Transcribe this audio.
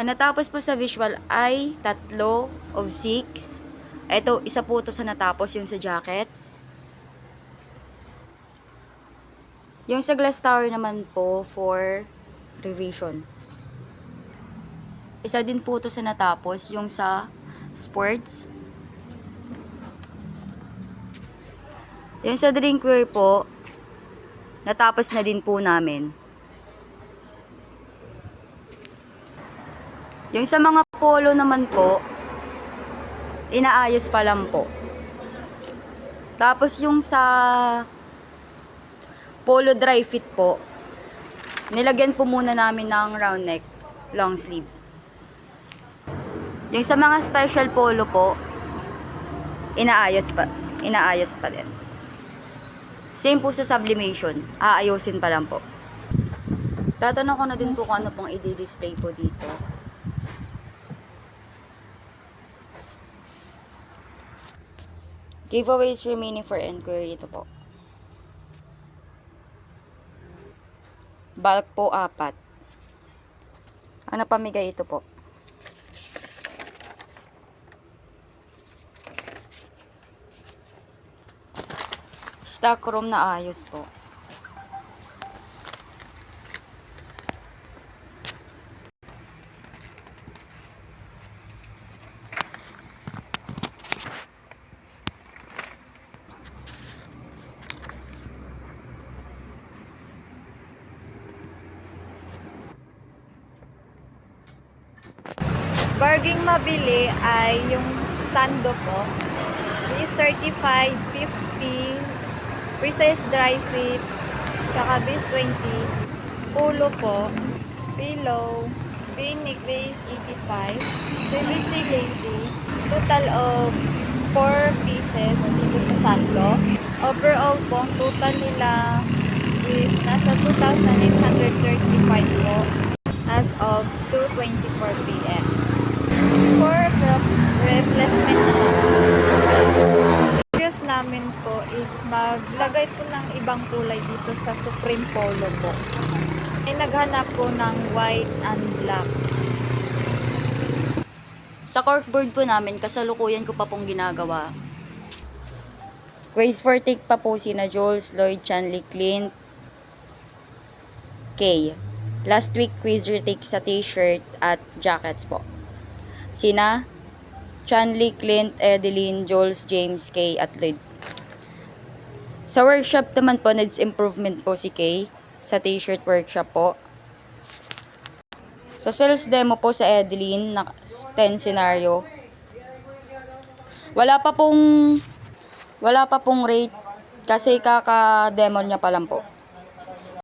Ang natapos po sa visual ay 3 of 6. Ito, isa po ito sa natapos, yung sa jackets. Yung sa glass tower naman po for revision. Isa din po ito sa natapos, yung sa sports. Yung sa drinkware po, natapos na din po namin. Yung sa mga polo naman po, inaayos pa lang po. Tapos yung sa polo dry fit po, nilagyan po muna namin ng round neck, long sleeve. Yung sa mga special polo po, inaayos pa din. Same po sa sublimation, aayusin pa lang po. Tatanong ko na din po kung ano pong i-display po dito. Giveaways remaining for inquiry, ito po. Bulk po 4. Ang napamigay ito po. Stock room na ayos po. Barging mabili ay yung sando po. Is 35, 50, precise dry fit, saka base 20, pulo po, pillow, v-neck base 85, CBC ladies, total of 4 pieces dito sa sando. Overall po, ang total nila is nasa 2,835 po as of 2:24 p.m. For replacement videos namin po is maglagay po ng ibang kulay dito sa Supreme Polo po. Ay naghanap po ng white and black. Sa corkboard po namin, kasalukuyan ko pa pong ginagawa. Quiz for take pa po sina Jules, Lloyd, Chanley, Clint, Kay. Last week, quiz retake sa t-shirt at jackets po. Sina Chanley, Clint, Edeline, Jules, James, Kay, at Lloyd. Sa workshop naman po, needs improvement po si Kay. Sa t-shirt workshop po. Sa sales demo po sa Edeline, na 10 scenario. Wala pa pong rate kasi kaka-demo niya pa lang po.